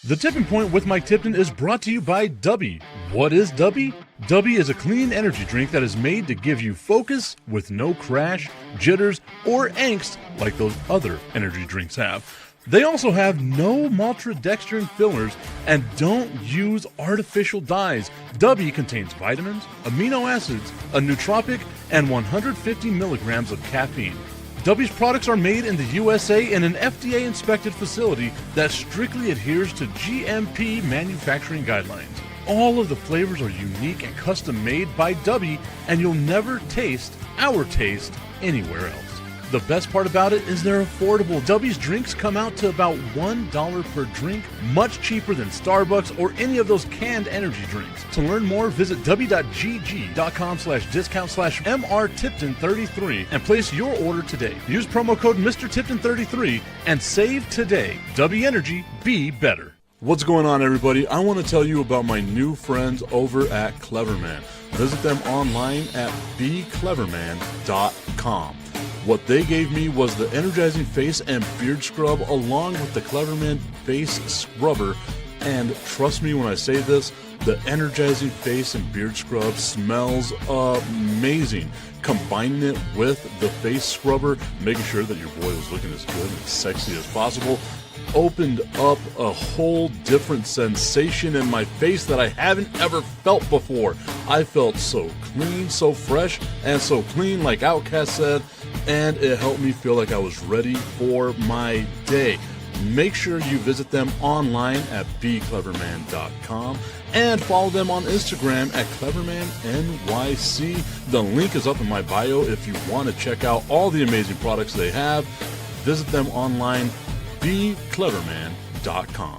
The Tipping Point with Mike Tipton is brought to you by Dubby. What is Dubby? Dubby is a clean energy drink that is made to give you focus with no crash, jitters, or angst like those other energy drinks have. They also have no maltodextrin fillers and don't use artificial dyes. Dubby contains vitamins, amino acids, a nootropic, and 150 milligrams of caffeine. Dubby's products are made in the USA in an FDA-inspected facility that strictly adheres to GMP manufacturing guidelines. All of the flavors are unique and custom-made by Dubby, and you'll never taste our taste anywhere else. The best part about it is they're affordable. Dubby's drinks come out to about $1 per drink, much cheaper than Starbucks or any of those canned energy drinks. To learn more, visit w.gg.com/discount/MRTipton33 and place your order today. Use promo code MrTipton33 and save today. Dubby Energy, be better. What's going on, everybody? I want to tell you about my new friends over at Cleverman. Visit them online at becleverman.com. What they gave me was the energizing face and beard scrub along with the Cleverman face scrubber. And trust me when I say this, the energizing face and beard scrub smells amazing. Combining it with the face scrubber, making sure that your boy was looking as good and sexy as possible, opened up a whole different sensation in my face that I haven't ever felt before. I felt so clean, so fresh, and so clean, like Outcast said, and it helped me feel like I was ready for my day. Make sure you visit them online at becleverman.com and follow them on Instagram at clevermannyc. The link is up in my bio if you want to check out all the amazing products they have. Visit them online, becleverman.com.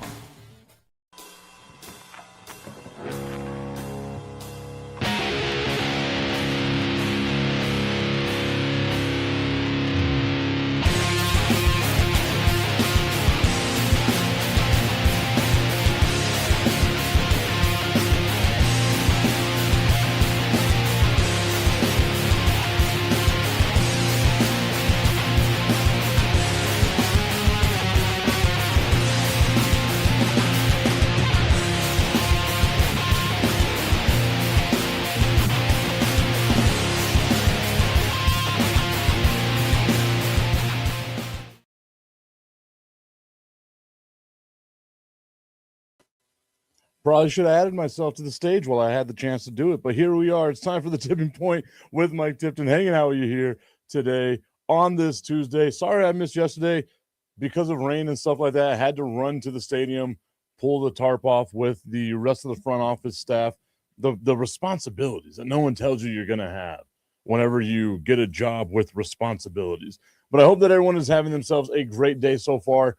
Probably should have added myself to the stage while I had the chance to do it, but here we are. It's time for the Tipping Point with Mike Tipton, hanging out with you here today on this Tuesday. Sorry I missed yesterday because of rain and stuff like that. I had to run to the stadium, pull the tarp off with the rest of the front office staff. The responsibilities that no one tells you you're going to have whenever you get a job with responsibilities. But I hope that everyone is having themselves a great day so far.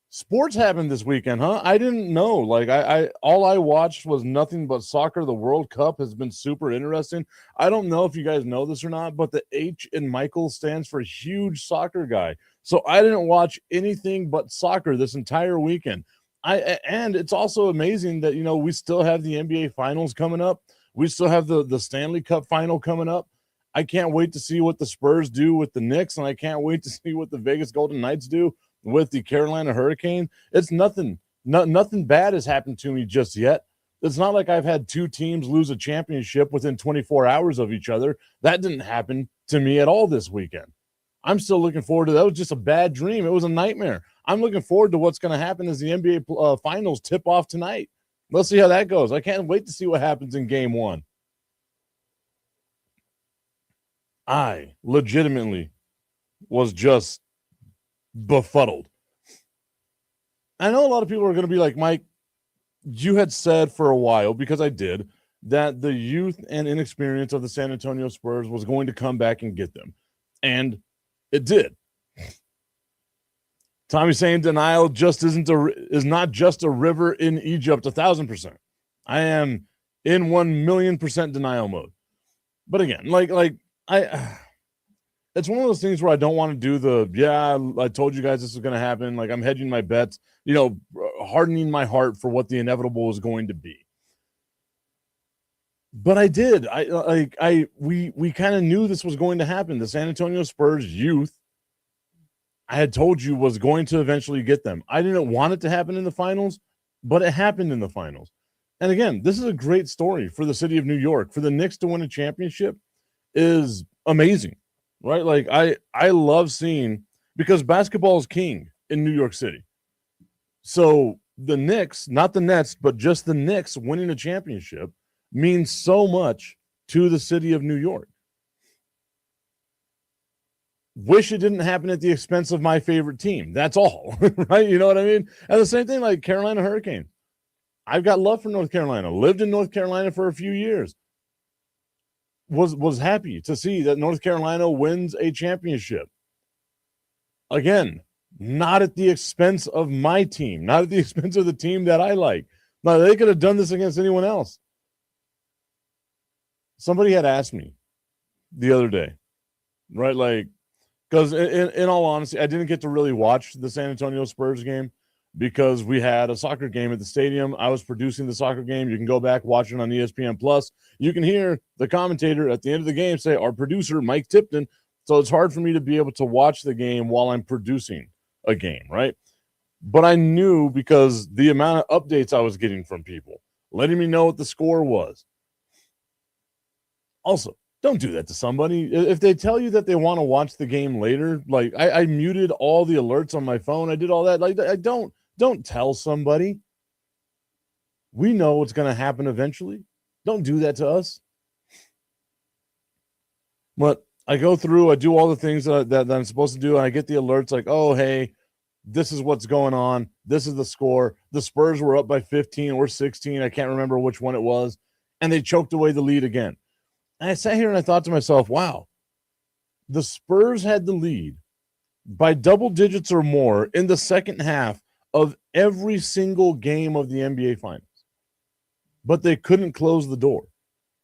Sports happened this weekend, huh? I didn't know. Like I all I watched was nothing but soccer. The World Cup has been super interesting. I don't know if you guys know this or not, but the H in Michael stands for huge soccer guy. So I didn't watch anything but soccer this entire weekend. And it's also amazing that we still have the NBA finals coming up. We still have the Stanley Cup final coming up. I can't wait to see what the Spurs do with the Knicks, and I can't wait to see what the Vegas Golden Knights do with the Carolina Hurricane. It's nothing bad has happened to me just yet. It's not like I've had two teams lose a championship within 24 hours of each other. That didn't happen to me at all this weekend. I'm still looking forward to that. It was just a bad dream. It was a nightmare. I'm looking forward to what's going to happen as the NBA finals tip off tonight. Let's see how that goes. I can't wait to see what happens in game one. I legitimately was just befuddled. I know a lot of people are going to be like, Mike, you had said for a while, because I did, that the youth and inexperience of the San Antonio Spurs was going to come back and get them. And it did. Tommy saying denial just is not just a river in Egypt, 1,000%. I am in 1,000,000% denial mode. But again, it's one of those things where I don't want to do I told you guys this was going to happen. Like, I'm hedging my bets, hardening my heart for what the inevitable is going to be. But I did. We kind of knew this was going to happen. The San Antonio Spurs youth I had told you was going to eventually get them. I didn't want it to happen in the finals, but it happened in the finals. And again, this is a great story for the city of New York. For the Knicks to win a championship is amazing, right? Like I love seeing, because basketball is king in New York City. So the Knicks, not the Nets, but just the Knicks winning a championship means so much to the city of New York. Wish it didn't happen at the expense of my favorite team. That's all, right? You know what I mean? And the same thing like Carolina Hurricanes. I've got love for North Carolina. Lived in North Carolina for a few years. Was happy to see that North Carolina wins a championship. Again, not at the expense of my team, not at the expense of the team that I like. Now, they could have done this against anyone else. Somebody had asked me the other day, right? Like, because in all honesty, I didn't get to really watch the San Antonio Spurs game because we had a soccer game at the stadium. I was producing the soccer game. You can go back, watch it on ESPN Plus. You can hear the commentator at the end of the game say, our producer, Mike Tipton. So it's hard for me to be able to watch the game while I'm producing a game, right? But I knew, because the amount of updates I was getting from people, letting me know what the score was. Also, don't do that to somebody. If they tell you that they want to watch the game later, like I muted all the alerts on my phone. I did all that. Like, I don't tell somebody. We know what's going to happen eventually. Don't do that to us. But I go through, I do all the things that I'm supposed to do, and I get the alerts like, oh, hey, this is what's going on. This is the score. The Spurs were up by 15 or 16. I can't remember which one it was. And they choked away the lead again. And I sat here and I thought to myself, wow, the Spurs had the lead by double digits or more in the second half of every single game of the NBA Finals. But they couldn't close the door.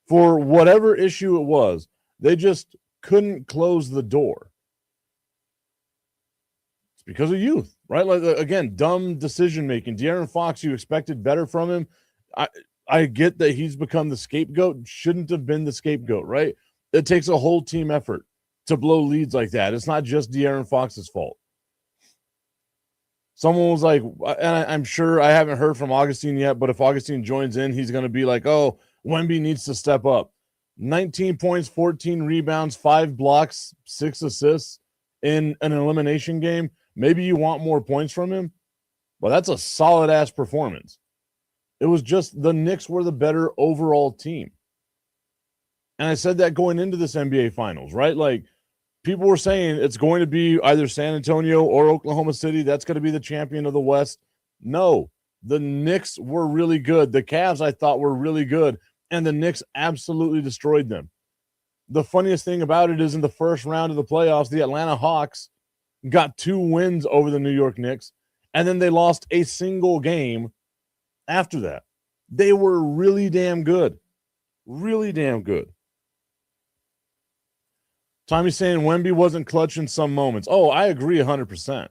For whatever issue it was, they just couldn't close the door. It's because of youth, right? Like, again, dumb decision-making. De'Aaron Fox, you expected better from him. I get that he's become the scapegoat. Shouldn't have been the scapegoat, right? It takes a whole team effort to blow leads like that. It's not just De'Aaron Fox's fault. Someone was like, and I'm sure I haven't heard from Augustine yet, but if Augustine joins in, he's going to be like, oh, Wemby needs to step up. 19 points, 14 rebounds, 5 blocks, 6 assists in an elimination game. Maybe you want more points from him. Well, that's a solid-ass performance. It was just the Knicks were the better overall team. And I said that going into this NBA Finals, right? Like, people were saying it's going to be either San Antonio or Oklahoma City. That's going to be the champion of the West. No, the Knicks were really good. The Cavs, I thought, were really good. And the Knicks absolutely destroyed them. The funniest thing about it is in the first round of the playoffs, the Atlanta Hawks got 2 wins over the New York Knicks, and then they lost a single game after that. They were really damn good. Really damn good. Tommy's saying Wemby wasn't clutch in some moments. Oh, I agree 100%.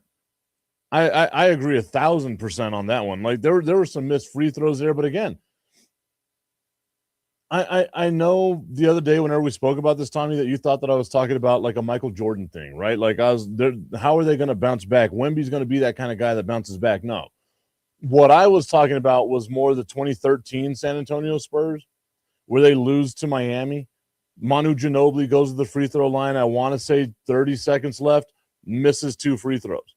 I agree 1,000% on that one. Like, there were some missed free throws there, but again, I know the other day whenever we spoke about this, Tommy, that you thought that I was talking about like a Michael Jordan thing, right? Like, how are they going to bounce back? Wemby's going to be that kind of guy that bounces back. No. What I was talking about was more the 2013 San Antonio Spurs, where they lose to Miami. Manu Ginobili goes to the free throw line. I want to say 30 seconds left, misses 2 free throws.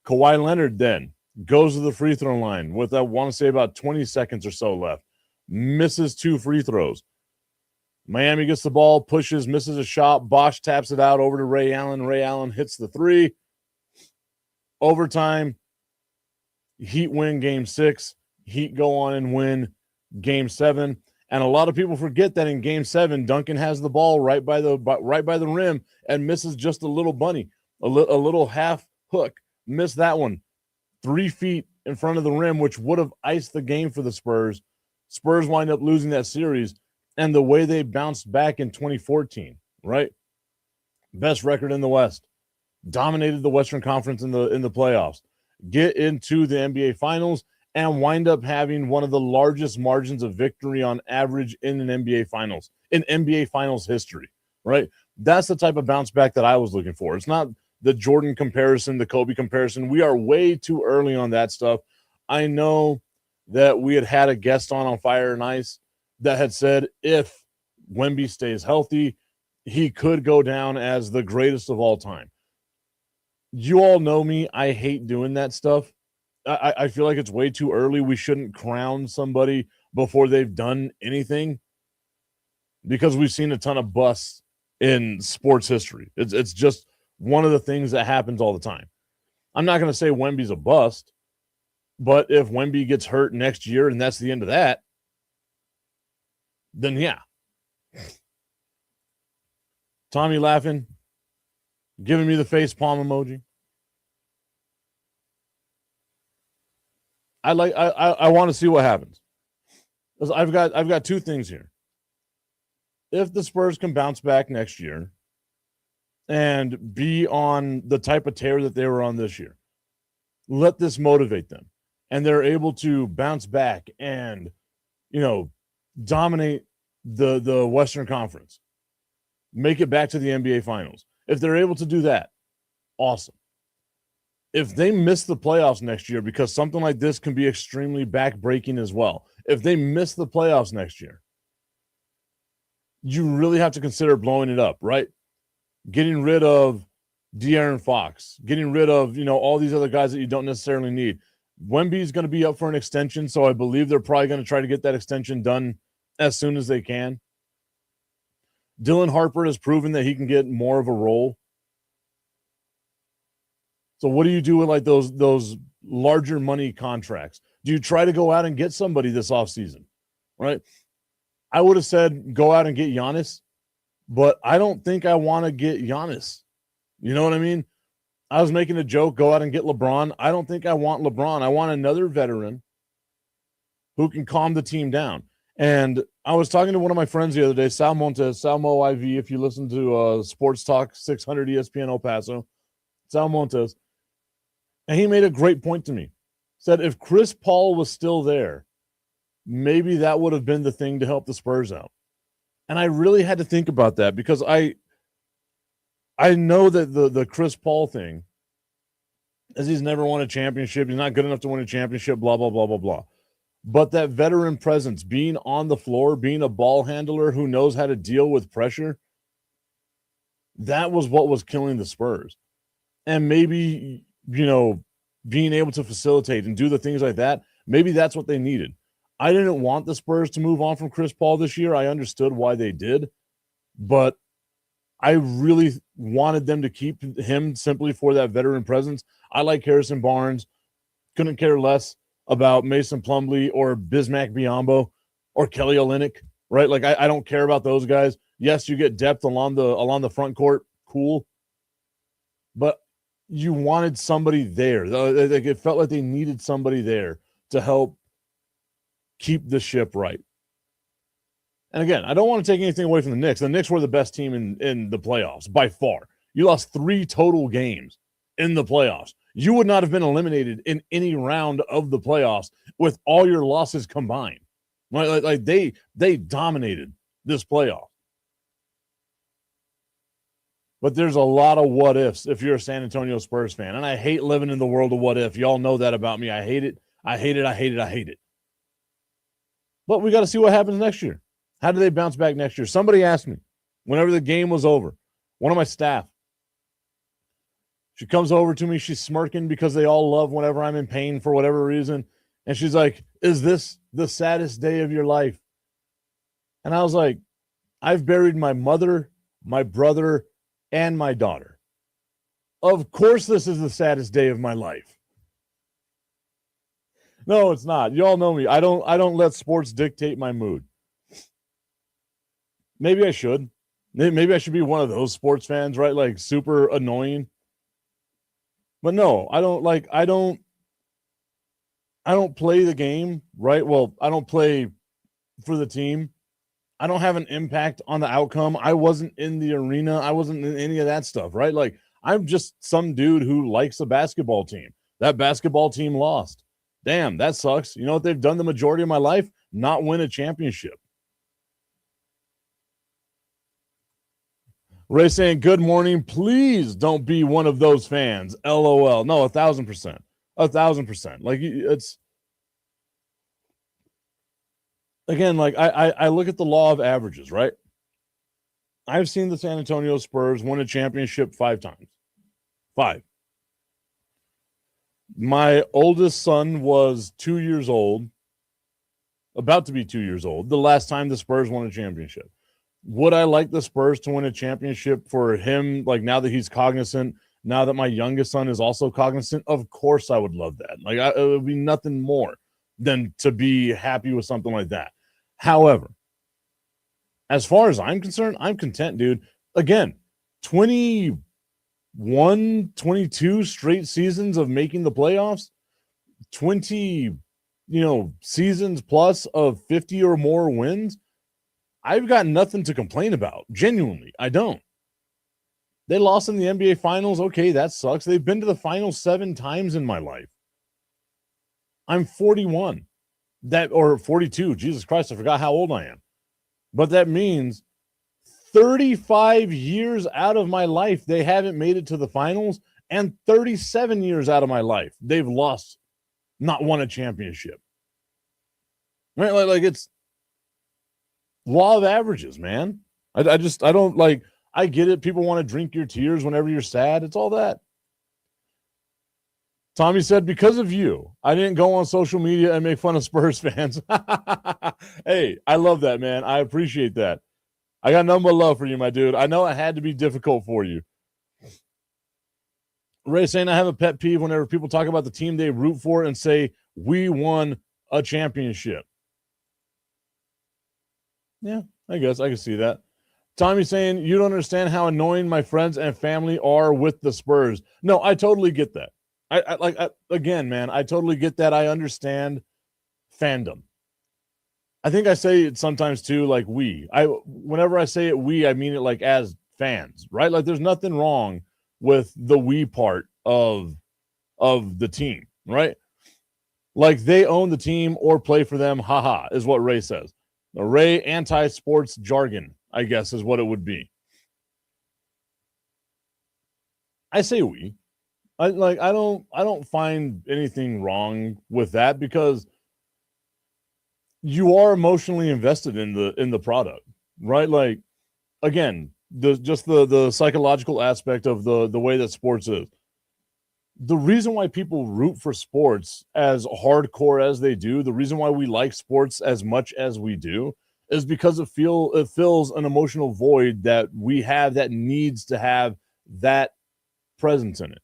Kawhi Leonard then goes to the free throw line with, I want to say, about 20 seconds or so left. Misses 2 free throws. Miami gets the ball, pushes, misses a shot. Bosh taps it out over to Ray Allen. Ray Allen hits the 3. Overtime. Heat win game 6. Heat go on and win game 7. And a lot of people forget that in game 7, Duncan has the ball right by the rim and misses just a little bunny, a little half hook. Missed that one 3 feet in front of the rim, which would have iced the game for the Spurs. Spurs wind up losing that series, and the way they bounced back in 2014, right? Best record in the West, dominated the Western Conference in the playoffs, get into the NBA Finals, and wind up having one of the largest margins of victory on average in an NBA Finals history, right? That's the type of bounce back that I was looking for. It's not the Jordan comparison, the Kobe comparison. We are way too early on that stuff. I know that we had a guest on Fire and Ice that had said if Wemby stays healthy, he could go down as the greatest of all time. You all know me. I hate doing that stuff. I feel like it's way too early. We shouldn't crown somebody before they've done anything because we've seen a ton of busts in sports history. It's just one of the things that happens all the time. I'm not going to say Wemby's a bust, but if Wemby gets hurt next year and that's the end of that, then yeah. Tommy laughing, giving me the face palm emoji. I want to see what happens. I've got two things here. If the Spurs can bounce back next year and be on the type of tear that they were on this year, let this motivate them. And they're able to bounce back and, dominate the Western Conference. Make it back to the NBA Finals. If they're able to do that, awesome. If they miss the playoffs next year, because something like this can be extremely back-breaking as well. If they miss the playoffs next year, you really have to consider blowing it up, right? Getting rid of De'Aaron Fox, getting rid of, all these other guys that you don't necessarily need. Wemby's going to be up for an extension, so I believe they're probably going to try to get that extension done as soon as they can. Dylan Harper has proven that he can get more of a role. So what do you do with like those larger money contracts? Do you try to go out and get somebody this offseason, right? I would have said go out and get Giannis, but I don't think I want to get Giannis. You know what I mean? I was making a joke, go out and get LeBron. I don't think I want LeBron. I want another veteran who can calm the team down. And I was talking to one of my friends the other day, Sal Montes, Salmo IV, if you listen to Sports Talk 600 ESPN El Paso, Sal Montes, and he made a great point to me. Said if Chris Paul was still there, maybe that would have been the thing to help the Spurs out. And I really had to think about that because I know that the Chris Paul thing is he's never won a championship. He's not good enough to win a championship, blah, blah, blah, blah, blah. But that veteran presence, being on the floor, being a ball handler who knows how to deal with pressure, that was what was killing the Spurs. And maybe, being able to facilitate and do the things like that, maybe that's what they needed. I didn't want the Spurs to move on from Chris Paul this year. I understood why they did, but I really wanted them to keep him simply for that veteran presence. I like Harrison Barnes. Couldn't care less about Mason Plumlee or Bismack Biyombo or Kelly Olynyk, right? Like I don't care about those guys. Yes, you get depth along the front court, cool, but you wanted somebody there. It felt like they needed somebody there to help keep the ship right. And again, I don't want to take anything away from the Knicks. The Knicks were the best team in the playoffs by far. You lost 3 total games in the playoffs. You would not have been eliminated in any round of the playoffs with all your losses combined. Like they dominated this playoff. But there's a lot of what ifs if you're a San Antonio Spurs fan. And I hate living in the world of what if. Y'all know that about me. I hate it. I hate it. I hate it. I hate it. But we got to see what happens next year. How do they bounce back next year? Somebody asked me whenever the game was over, one of my staff. She comes over to me. She's smirking because they all love whenever I'm in pain for whatever reason. And she's like, is this the saddest day of your life? And I was like, I've buried my mother, my brother, and my daughter. Of course this is the saddest day of my life. No, it's not. You all know me. I don't let sports dictate my mood. Maybe I should. Maybe I should be one of those sports fans, right? Like super annoying. But no, I don't play the game, right? Well, I don't play for the team. I don't have an impact on the outcome. I wasn't in the arena. I wasn't in any of that stuff, right? Like I'm just some dude who likes a basketball team. That basketball team lost. Damn, that sucks. You know what they've done the majority of my life? Not win a championship. Ray saying, good morning. Please don't be one of those fans. LOL. No, 1,000%. 1,000%. Like, it's, again, like I look at the law of averages, right? I've seen the San Antonio Spurs win a championship 5 times. 5. My oldest son was 2 years old, about to be 2 years old, the last time the Spurs won a championship. Would I like the Spurs to win a championship for him, like now that he's cognizant, now that my youngest son is also cognizant? Of course I would love that. Like, it would be nothing more than to be happy with something like that. However, as far as I'm concerned, I'm content, dude. Again, 21, 22 straight seasons of making the playoffs, 20, seasons plus of 50 or more wins. I've got nothing to complain about. Genuinely, I don't. They lost in the NBA Finals. Okay, that sucks. They've been to the finals 7 times in my life. I'm 41. Or 42. Jesus Christ, I forgot how old I am. But that means 35 years out of my life, they haven't made it to the finals, and 37 years out of my life, they've lost, not won a championship. Right? Like it's law of averages, man. I don't like, I get it. People want to drink your tears whenever you're sad. It's all that. Tommy said, because of you, I didn't go on social media and make fun of Spurs fans. Hey, I love that, man. I appreciate that. I got nothing but love for you, my dude. I know it had to be difficult for you. Ray saying, I have a pet peeve whenever people talk about the team they root for and say, we won a championship. Yeah, I guess I can see that. Tommy saying, you don't understand how annoying my friends and family are with the Spurs. No, I totally get that. Again, man, I totally get that. I understand fandom. I think I say it sometimes too, like whenever I say it, I mean it like as fans, right? Like there's nothing wrong with the we part of the team, right? Like they own the team or play for them, haha, is what Ray says. The Ray anti-sports jargon, I guess, is what it would be. I say we. I don't find anything wrong with that because you are emotionally invested in the product, right? Like, again, the psychological aspect of the way that sports is. The reason why people root for sports as hardcore as they do, the reason why we like sports as much as we do, is because it fills an emotional void that we have that needs to have that presence in it.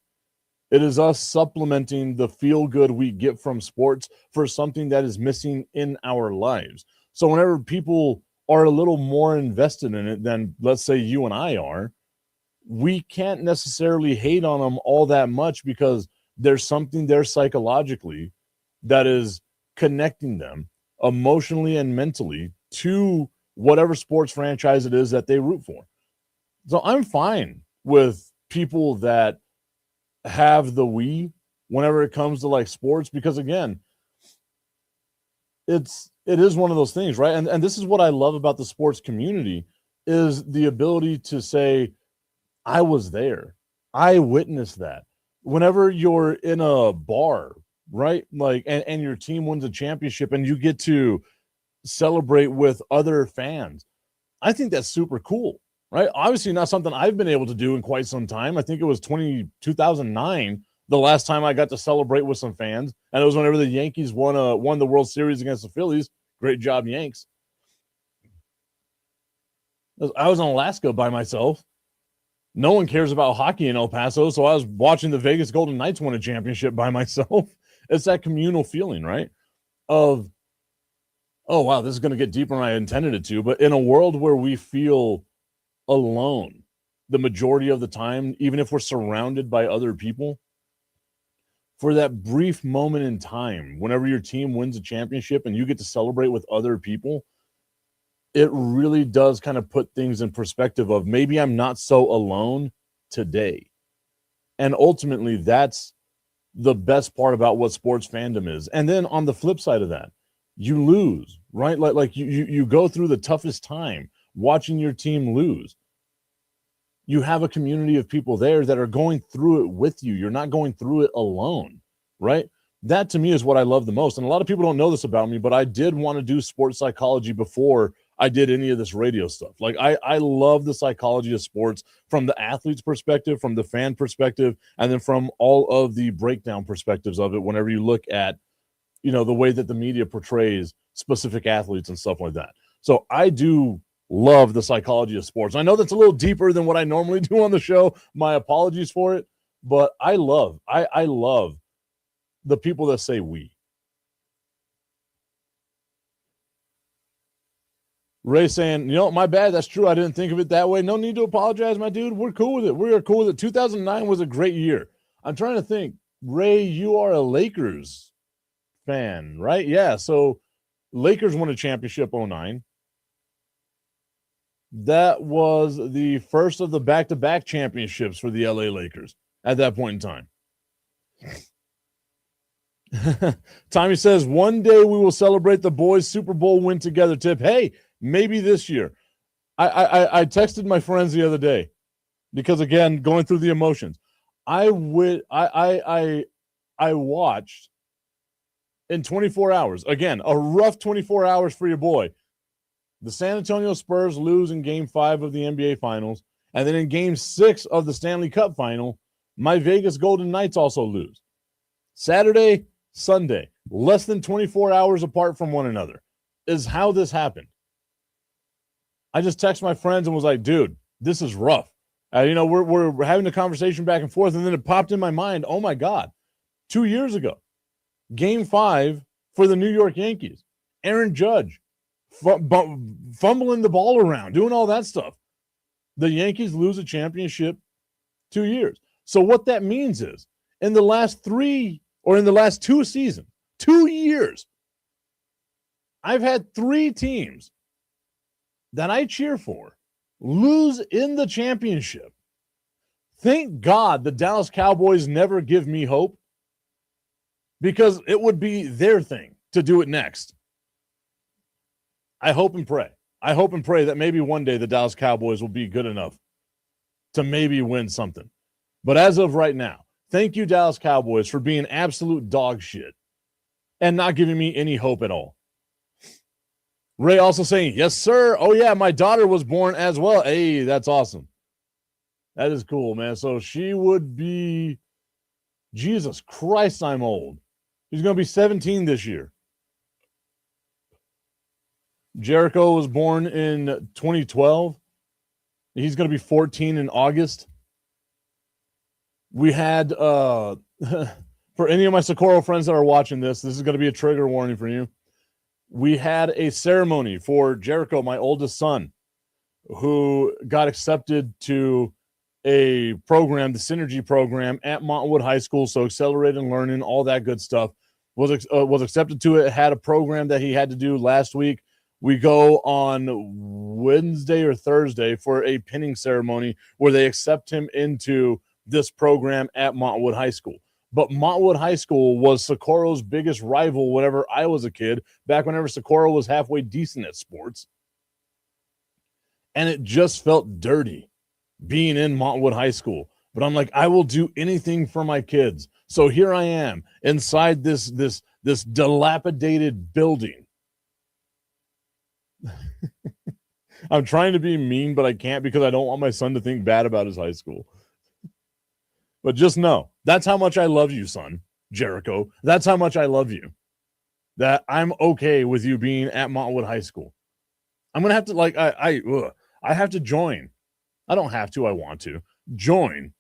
It is us supplementing the feel good we get from sports for something that is missing in our lives. So whenever people are a little more invested in it than, let's say, you and I are, we can't necessarily hate on them all that much because there's something there psychologically that is connecting them emotionally and mentally to whatever sports franchise it is that they root for. So I'm fine with people that have the we whenever it comes to like sports, because again, it is one of those things, right? And this is what I love about the sports community is the ability to say, I was there. I witnessed that. Whenever you're in a bar, right? Like, and your team wins a championship and you get to celebrate with other fans. I think that's super cool, right? Obviously not something I've been able to do in quite some time. I think it was 2009, the last time I got to celebrate with some fans. And it was whenever the Yankees won the World Series against the Phillies. Great job, Yanks. I was in Alaska by myself. No one cares about hockey in El Paso, so I was watching the Vegas Golden Knights win a championship by myself. It's that communal feeling, right? Of, oh, wow, this is going to get deeper than I intended it to. But in a world where we feel alone the majority of the time, even if we're surrounded by other people, for that brief moment in time, whenever your team wins a championship and you get to celebrate with other people, it really does kind of put things in perspective of maybe I'm not so alone today. And ultimately, that's the best part about what sports fandom is. And then on the flip side of that, you lose, right? Like you go through the toughest time watching your team lose. you have a community of people there that are going through it with you. You're not going through it alone, right? That to me is what I love the most. And a lot of people don't know this about me, but I did want to do sports psychology before I did any of this radio stuff. Like I love the psychology of sports from the athlete's perspective, from the fan perspective, and then from all of the breakdown perspectives of it whenever you look at, the way that the media portrays specific athletes and stuff like that. So I do love the psychology of sports. I know that's a little deeper than what I normally do on the show. My apologies for it, but I love the people that say we. Ray saying, my bad. That's true. I didn't think of it that way. No need to apologize, my dude. We're cool with it. We are cool with it. 2009 was a great year. I'm trying to think. Ray, you are a Lakers fan, right? Yeah. So Lakers won a championship 2009. That was the first of the back-to-back championships for the LA Lakers at that point in time. Tommy says, one day we will celebrate the boys' Super Bowl win together. Tip, hey, maybe this year. I texted my friends the other day because, again, going through the emotions. I watched in 24 hours, again, a rough 24 hours for your boy, the San Antonio Spurs lose in Game 5 of the NBA Finals, and then in Game 6 of the Stanley Cup Final, my Vegas Golden Knights also lose. Saturday, Sunday, less than 24 hours apart from one another is how this happened. I just texted my friends and was like, dude, this is rough. We're having a conversation back and forth, and then it popped in my mind, oh, my God, 2 years ago, Game 5 for the New York Yankees, Aaron Judge, fumbling the ball around, doing all that stuff. The Yankees lose a championship 2 years. So what that means is in the last 2 seasons, 2 years, I've had 3 teams that I cheer for lose in the championship. Thank God the Dallas Cowboys never give me hope, because it would be their thing to do it next. I hope and pray. That maybe one day the Dallas Cowboys will be good enough to maybe win something. But as of right now, thank you, Dallas Cowboys, for being absolute dog shit and not giving me any hope at all. Ray also saying, yes, sir. Oh, yeah, my daughter was born as well. Hey, that's awesome. That is cool, man. So she would be, Jesus Christ, I'm old. She's going to be 17 this year. Jericho was born in 2012. He's going to be 14 in August. We had, for any of my Socorro friends that are watching this is going to be a trigger warning for you. We had a ceremony for Jericho, my oldest son, who got accepted to a program, the Synergy program at Montwood High School. So accelerated learning, all that good stuff, was accepted to it. Had a program that he had to do last week. We go on Wednesday or Thursday for a pinning ceremony where they accept him into this program at Montwood High School. But Montwood High School was Socorro's biggest rival whenever I was a kid, back whenever Socorro was halfway decent at sports. And it just felt dirty being in Montwood High School. But I'm like, I will do anything for my kids. So here I am inside this dilapidated building. I'm trying to be mean, but I can't because I don't want my son to think bad about his high school. But just know, that's how much I love you, son, Jericho. That's how much I love you. That I'm okay with you being at Montwood High School. I'm going to have to, I have to join. I don't have to, I want to join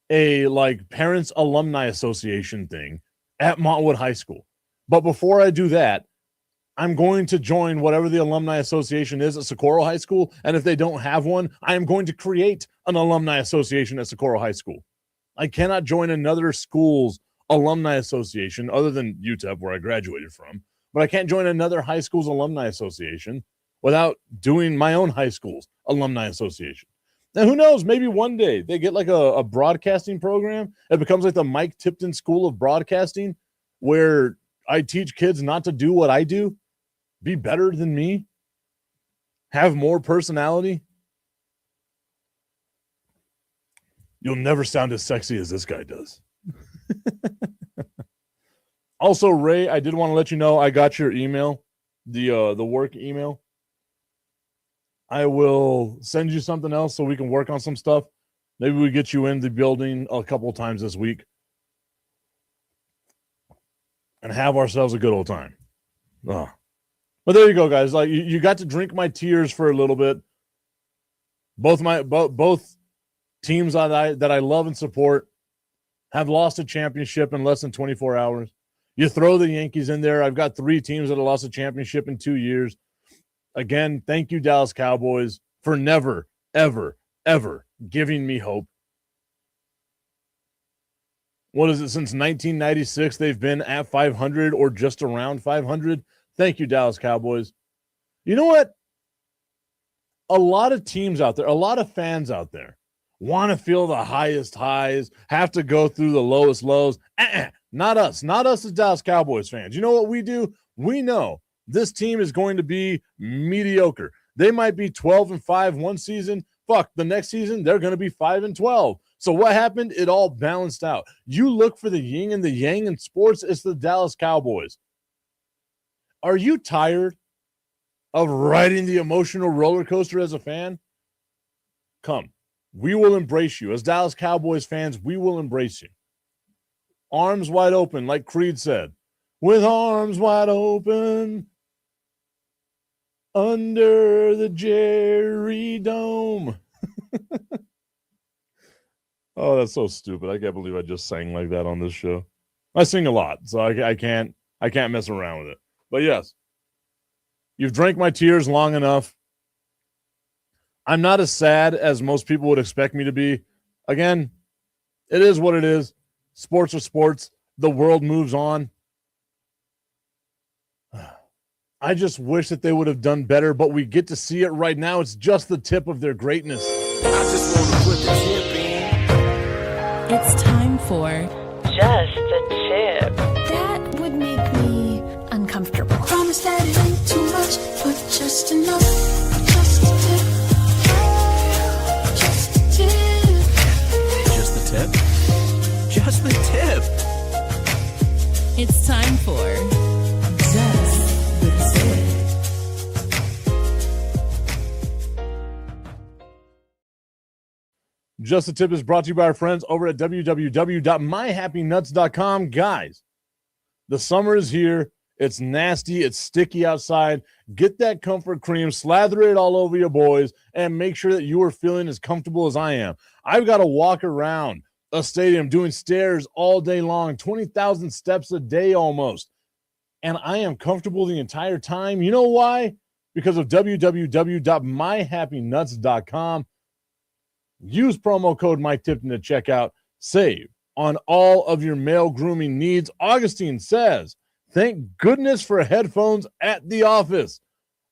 a parents alumni association thing at Montwood High School. But before I do that, I'm going to join whatever the alumni association is at Socorro High School. And if they don't have one, I am going to create an alumni association at Socorro High School. I cannot join another school's alumni association other than UTEP, where I graduated from. But I can't join another high school's alumni association without doing my own high school's alumni association. Now, who knows? Maybe one day they get a broadcasting program. It becomes like the Mike Tipton School of Broadcasting, where I teach kids not to do what I do, be better than me, have more personality. You'll never sound as sexy as this guy does. Also, Ray, I did want to let you know I got your email, the work email. I will send you something else so we can work on some stuff. Maybe we get you in the building a couple of times this week and have ourselves a good old time. Oh. But there you go, guys. Like you got to drink my tears for a little bit. Both teams that I love and support have lost a championship in less than 24 hours. You throw the Yankees in there. I've got 3 teams that have lost a championship in 2 years. Again, thank you, Dallas Cowboys, for never, ever, ever giving me hope. What is it? Since 1996, they've been at 500 or just around 500. Thank you, Dallas Cowboys. You know what? A lot of teams out there, a lot of fans out there want to feel the highest highs, have to go through the lowest lows. Not us. Not us as Dallas Cowboys fans. You know what we do? We know this team is going to be mediocre. They might be 12-5 one season. Fuck, the next season, they're going to be 5-12. So what happened? It all balanced out. You look for the yin and the yang in sports, it's the Dallas Cowboys. Are you tired of riding the emotional roller coaster as a fan? Come. We will embrace you. As Dallas Cowboys fans, we will embrace you. Arms wide open, like Creed said. With arms wide open under the Jerry Dome. Oh, that's so stupid. I can't believe I just sang like that on this show. I sing a lot, so I can't mess around with it. But yes, you've drank my tears long enough. I'm not as sad as most people would expect me to be. Again, it is what it is. Sports are sports. The world moves on. I just wish that they would have done better, but we get to see it right now. It's just the tip of their greatness. I just want to put the tip in. It's time for Just a Tip. That would make me uncomfortable. Promise that it ain't too much, but just enough. Just a tip. Just a tip. Just the tip. Just the tip. It's time for Just the Tip. Just the Tip is brought to you by our friends over at www.myhappynuts.com. Guys, the summer is here. It's nasty. It's sticky outside. Get that comfort cream, slather it all over your boys, and make sure that you are feeling as comfortable as I am. I've got to walk around a stadium doing stairs all day long, 20,000 steps a day almost. And I am comfortable the entire time. You know why? Because of www.myhappynuts.com. Use promo code Mike Tipton at checkout. Save on all of your male grooming needs. Augustine says, thank goodness for headphones at the office.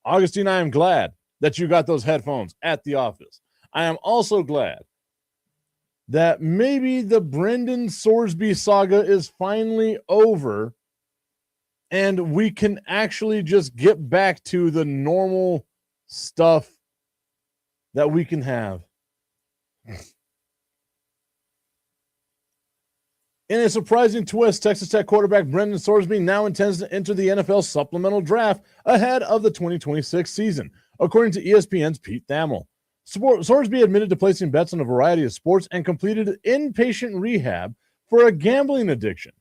Augustine, I am glad that you got those headphones at the office. I am also glad that maybe the Brendan Sorsby saga is finally over and we can actually just get back to the normal stuff that we can have. In a surprising twist, Texas Tech quarterback Brendan Sorsby now intends to enter the NFL supplemental draft ahead of the 2026 season, according to ESPN's Pete Thamel. Sorsby admitted to placing bets on a variety of sports and completed inpatient rehab for a gambling addiction.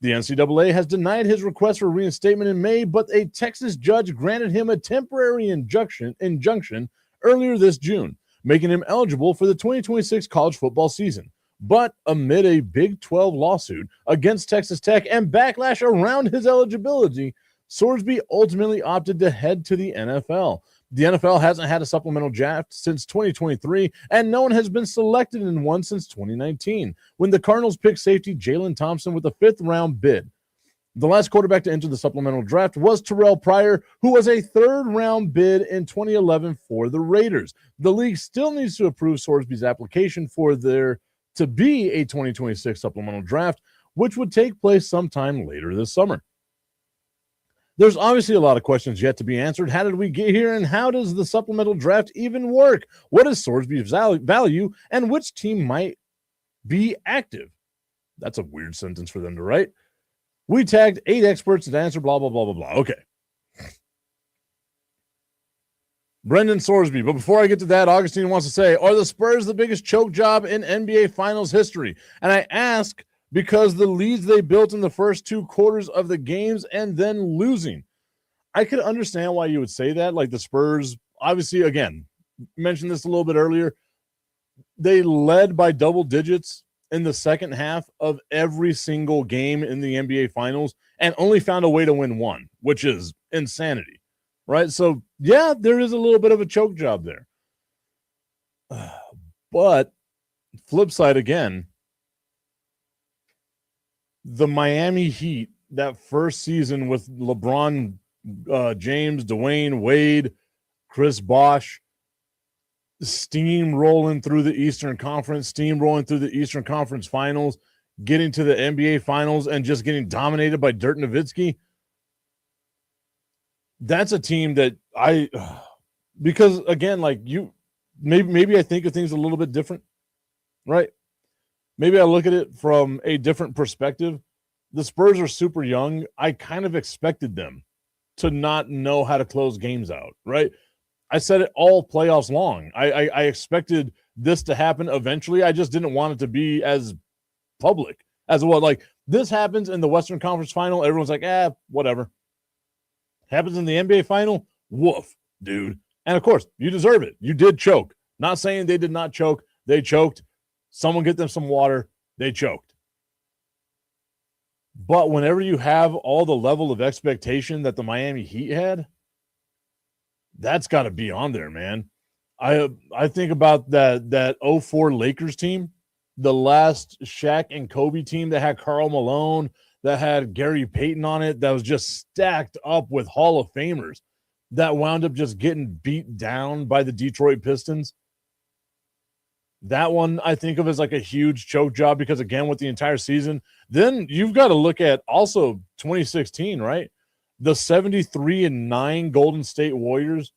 The NCAA has denied his request for reinstatement in May, but a Texas judge granted him a temporary injunction earlier this June, making him eligible for the 2026 college football season. But amid a Big 12 lawsuit against Texas Tech and backlash around his eligibility, Sorsby ultimately opted to head to the NFL. The NFL hasn't had a supplemental draft since 2023, and no one has been selected in one since 2019, when the Cardinals picked safety Jalen Thompson with a fifth-round bid. The last quarterback to enter the supplemental draft was Terrell Pryor, who was a third-round bid in 2011 for the Raiders. The league still needs to approve Sorsby's application for there to be a 2026 supplemental draft, which would take place sometime later this summer. There's obviously a lot of questions yet to be answered. How did we get here, and how does the supplemental draft even work? What is Sorsby's value, and which team might Be active. That's a weird sentence for them to write. We tagged 8 experts to answer blah, blah, blah, blah, blah. Okay. Brendan Sorsby. But before I get to that, Augustine wants to say, are the Spurs the biggest choke job in NBA Finals history? And I ask because the leads they built in the first 2 quarters of the games and then losing. I could understand why you would say that. Like the Spurs, obviously, again, mentioned this a little bit earlier. They led by double digits in the second half of every single game in the NBA Finals and only found a way to win one, which is insanity, right? So, yeah, there is a little bit of a choke job there. But flip side again, the Miami Heat, that first season with LeBron James, Dwayne Wade, Chris Bosh, steamrolling through the Eastern Conference, steamrolling through the Eastern Conference Finals, getting to the NBA Finals and just getting dominated by Dirk Nowitzki. That's a team that because again, like maybe I think of things a little bit different, right? Maybe I look at it from a different perspective. The Spurs are super young. I kind of expected them to not know how to close games out, right? I said it all playoffs long. I expected this to happen eventually. I just didn't want it to be as public as what, like, this happens in the Western Conference Final. Everyone's like, whatever. Happens in the NBA Final, woof, dude. And of course, you deserve it. You did choke. Not saying they did not choke. They choked. Someone get them some water. They choked. But whenever you have all the level of expectation that the Miami Heat had, that's got to be on there, man. I think about that 04 Lakers team, the last Shaq and Kobe team that had Karl Malone, that had Gary Payton on it, that was just stacked up with Hall of Famers that wound up just getting beat down by the Detroit Pistons. That one I think of as like a huge choke job because, again, with the entire season. Then you've got to look at also 2016, right? The 73-9 Golden State Warriors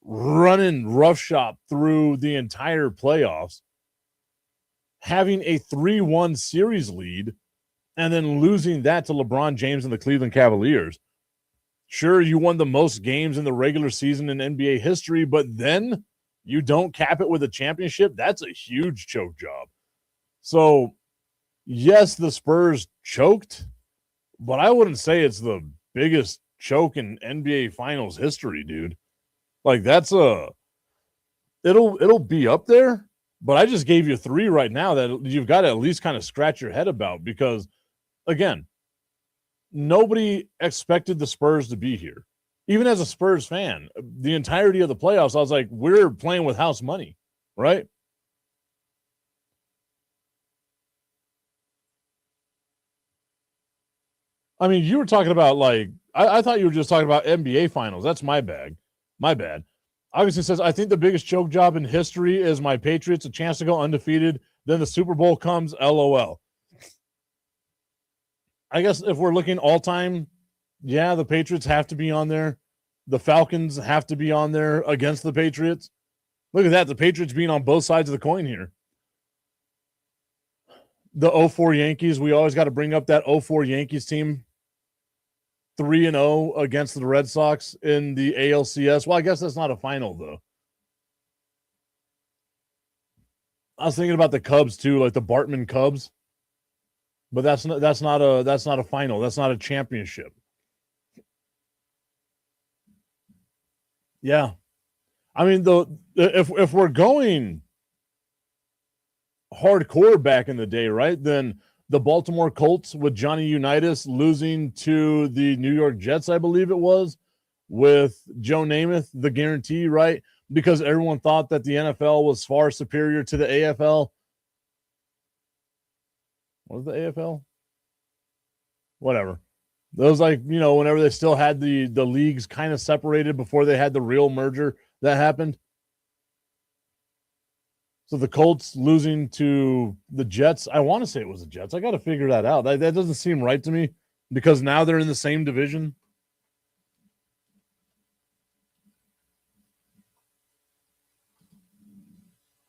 running roughshod through the entire playoffs, having a 3-1 series lead, and then losing that to LeBron James and the Cleveland Cavaliers. Sure, you won the most games in the regular season in NBA history, but then you don't cap it with a championship. That's a huge choke job. So, yes, the Spurs choked, but I wouldn't say it's the biggest choke in NBA Finals history, dude. Like, that's it'll be up there, but I just gave you 3 right now that you've got to at least kind of scratch your head about because, again, nobody expected the Spurs to be here. Even as a Spurs fan, the entirety of the playoffs, I was like, we're playing with house money, right? I mean, you were talking about, like, I thought you were just talking about NBA Finals. That's my bad. My bad. Augustine says, I think the biggest choke job in history is my Patriots, a chance to go undefeated. Then the Super Bowl comes, LOL. I guess if we're looking all time, yeah, the Patriots have to be on there. The Falcons have to be on there against the Patriots. Look at that. The Patriots being on both sides of the coin here. The 04 Yankees, we always got to bring up that 04 Yankees team. 3-0 against the Red Sox in the ALCS. Well, I guess that's not a final, though. I was thinking about the Cubs, too, like the Bartman Cubs. But that's not a final. That's not a championship. Yeah. I mean, if we're going hardcore back in the day, right, then the Baltimore Colts with Johnny Unitas losing to the New York Jets, I believe it was, with Joe Namath, the guarantee, right? Because everyone thought that the NFL was far superior to the AFL. What was the AFL? Whatever. Those, like, you know, whenever they still had the leagues kind of separated before they had the real merger that happened. So the Colts losing to the Jets. I want to say it was the Jets. I got to figure that out. That doesn't seem right to me because now they're in the same division.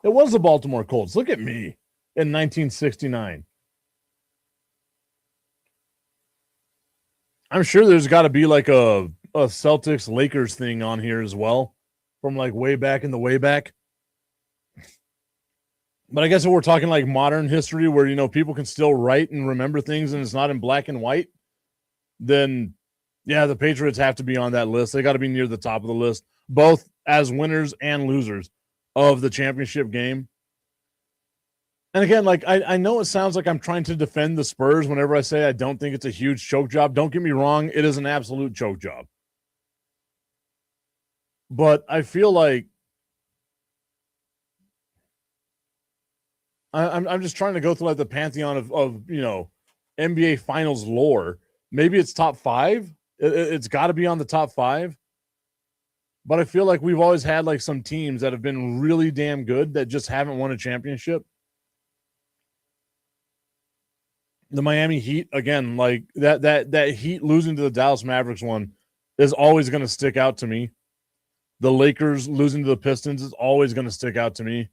It was the Baltimore Colts. Look at me. in 1969. I'm sure there's got to be like a Celtics Lakers thing on here as well from like way back in the way back. But I guess if we're talking like modern history where, you know, people can still write and remember things and it's not in black and white, then yeah, the Patriots have to be on that list. They got to be near the top of the list, both as winners and losers of the championship game. And again, like I know it sounds like I'm trying to defend the Spurs whenever I say I don't think it's a huge choke job. Don't get me wrong, it is an absolute choke job. But I feel like I'm just trying to go through like the pantheon of you know, NBA Finals lore. Maybe it's top 5. It's got to be on the top 5. But I feel like we've always had like some teams that have been really damn good that just haven't won a championship. The Miami Heat, again, like that Heat losing to the Dallas Mavericks one is always going to stick out to me. The Lakers losing to the Pistons is always going to stick out to me.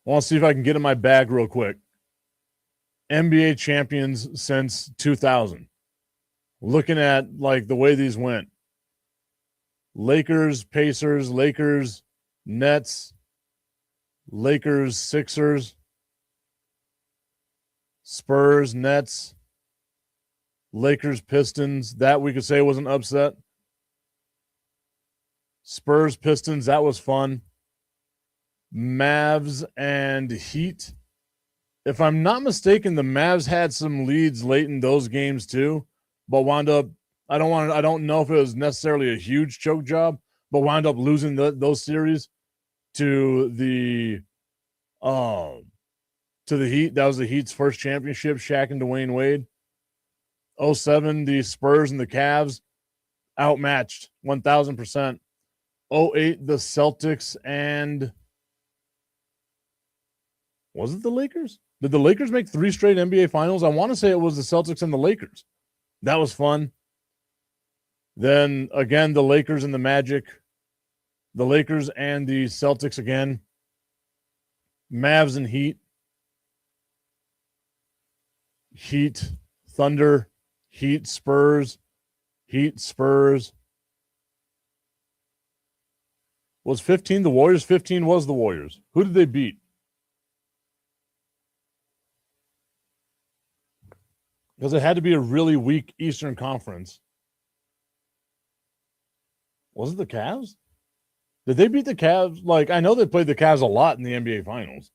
I want to see if I can get in my bag real quick. NBA champions since 2000. Looking at like the way these went. Lakers, Pacers, Lakers, Nets, Lakers, Sixers, Spurs, Nets, Lakers, Pistons. That we could say was an upset. Spurs, Pistons, that was fun. Mavs and Heat. If I'm not mistaken, the Mavs had some leads late in those games too, but wound up, I don't know if it was necessarily a huge choke job, but wound up losing those series to the Heat. That was the Heat's first championship, Shaq and Dwayne Wade. 07, the Spurs and the Cavs outmatched 1,000%. 08, the Celtics and was it the Lakers? Did the Lakers make 3 straight NBA finals? I want to say it was the Celtics and the Lakers. That was fun. Then again, the Lakers and the Magic. The Lakers and the Celtics again. Mavs and Heat. Heat, Thunder, Heat, Spurs. Heat, Spurs. Was 15 the Warriors? 15 was the Warriors. Who did they beat? Because it had to be a really weak Eastern Conference. Was it the Cavs? Did they beat the Cavs? Like, I know they played the Cavs a lot in the NBA Finals.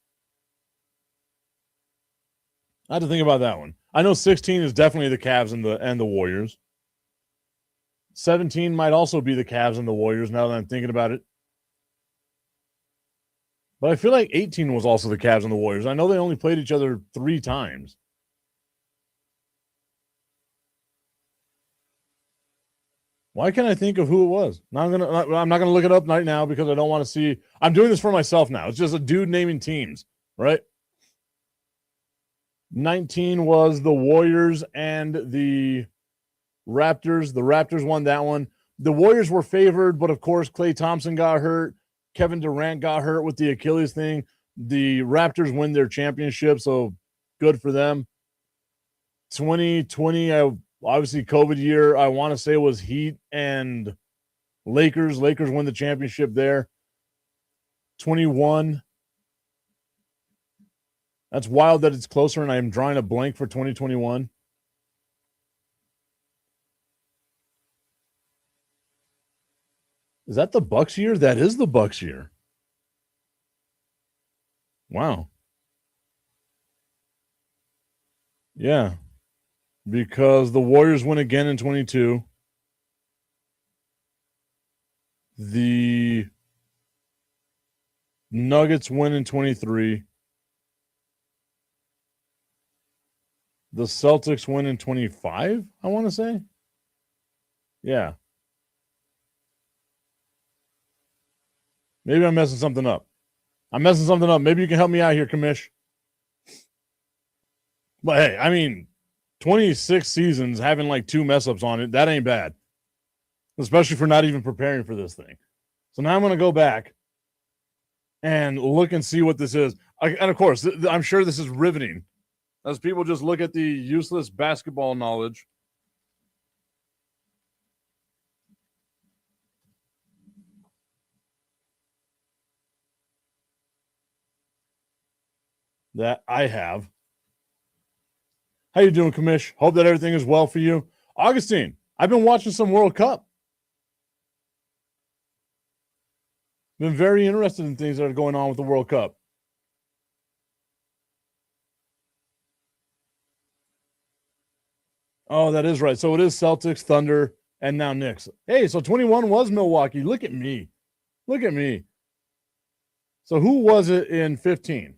I had to think about that one. I know 16 is definitely the Cavs and the Warriors. 17 might also be the Cavs and the Warriors now that I'm thinking about it. But I feel like 18 was also the Cavs and the Warriors. I know they only played each other 3 times. Why can't I think of who it was? I'm not gonna look it up right now because I don't want to see. I'm doing this for myself now. It's just a dude naming teams, right? 19 was the Warriors and the Raptors. The Raptors won that one. The Warriors were favored, but of course, Klay Thompson got hurt. Kevin Durant got hurt with the Achilles thing. The Raptors win their championship, so good for them. 2020, obviously COVID year, I want to say it was Heat and Lakers. Lakers win the championship there. 21. That's wild that it's closer, and I'm drawing a blank for 2021. Is that the Bucks year? That is the Bucks year. Wow. Yeah. Because the Warriors win again in 22. The Nuggets win in 23. The Celtics win in 25, I want to say. Yeah. Maybe I'm messing something up. Maybe you can help me out here, Kamish. But hey, I mean, 26 seasons having like 2 mess ups on it, that ain't bad. Especially for not even preparing for this thing. So now I'm going to go back and look and see what this is. And of course, I'm sure this is riveting as people just look at the useless basketball knowledge. That I have. How you doing, Commish? Hope that everything is well for you. Augustine, I've been watching some World Cup. Been very interested in things that are going on with the World Cup. Oh, that is right. So it is Celtics, Thunder, and now Knicks. Hey, so 21 was Milwaukee. Look at me. Look at me. So who was it in 15?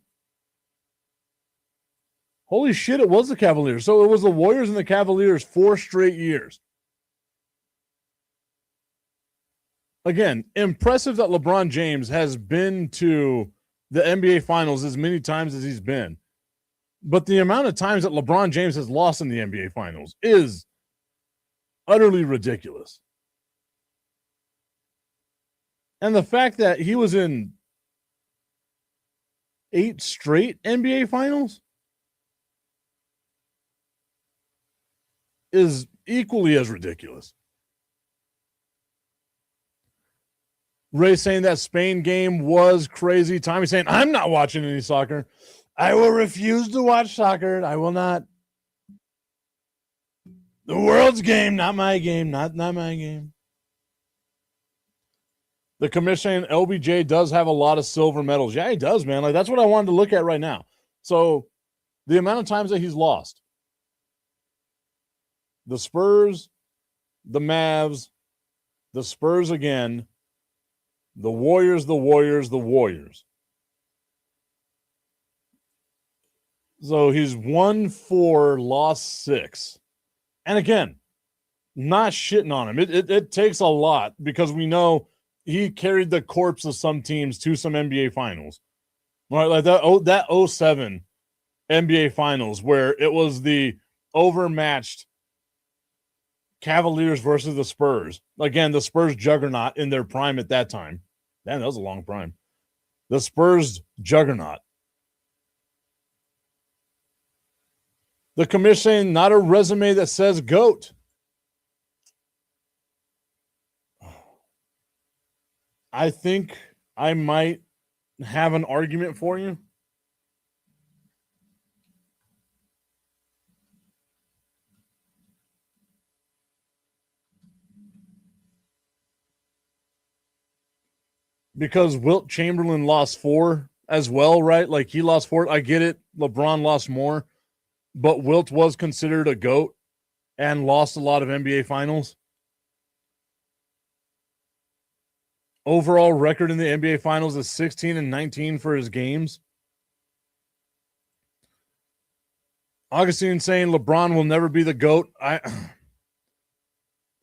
Holy shit, it was the Cavaliers. So it was the Warriors and the Cavaliers 4 straight years. Again, impressive that LeBron James has been to the NBA Finals as many times as he's been. But the amount of times that LeBron James has lost in the NBA Finals is utterly ridiculous. And the fact that he was in 8 straight NBA Finals is equally as ridiculous. Ray saying that Spain game was crazy. Tommy saying, I'm not watching any soccer. I will refuse to watch soccer. I will not. The world's game, not my game. Not my game. The commission LBJ does have a lot of silver medals. Yeah, he does, man. Like, that's what I wanted to look at right now. So the amount of times that he's lost. The Spurs, the Mavs, the Spurs again, the Warriors, the Warriors, the Warriors. So he's 1-4, lost 6. And again, not shitting on him. It takes a lot because we know he carried the corpse of some teams to some NBA finals. Right, like that 07 NBA finals where it was the overmatched Cavaliers versus the Spurs. Again, the Spurs juggernaut in their prime at that time. Damn, that was a long prime. The Spurs juggernaut. The commission, not a resume that says GOAT. I think I might have an argument for you. Because Wilt Chamberlain lost 4 as well, right? Like he lost 4. I get it. LeBron lost more. But Wilt was considered a GOAT and lost a lot of NBA finals. Overall record in the NBA finals is 16-19 for his games. Augustine saying LeBron will never be the GOAT.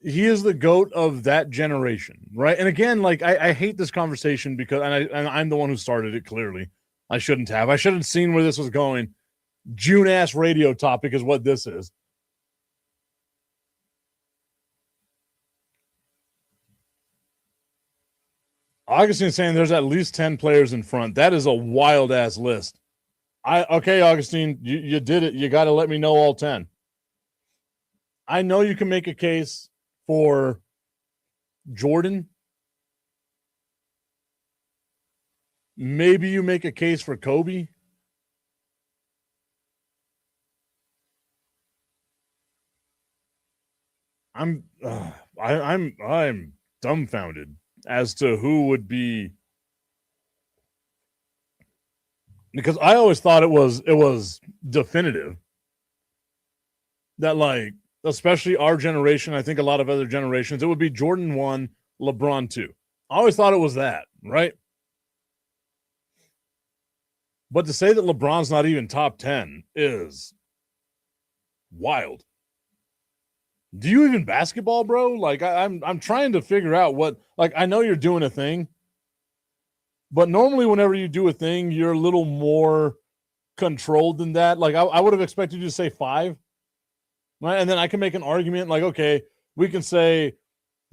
He is the GOAT of that generation, right? And again, like I hate this conversation because I'm the one who started it, clearly. I shouldn't have. I should have seen where this was going. June-ass radio topic is what this is. Augustine saying there's at least 10 players in front. That is a wild-ass list. Okay, Augustine, you did it. You got to let me know all 10. I know you can make a case for Jordan. Maybe you make a case for Kobe. I'm dumbfounded as to who would be, because I always thought it was definitive that, like, especially our generation, I think a lot of other generations, it would be Jordan 1, LeBron 2. I always thought it was that, right? But to say that LeBron's not even top 10 is wild. Do you even basketball, bro? Like I'm trying to figure out what, like, I know you're doing a thing, but normally whenever you do a thing, you're a little more controlled than that. Like I would have expected you to say 5, right? And then I can make an argument like, okay, we can say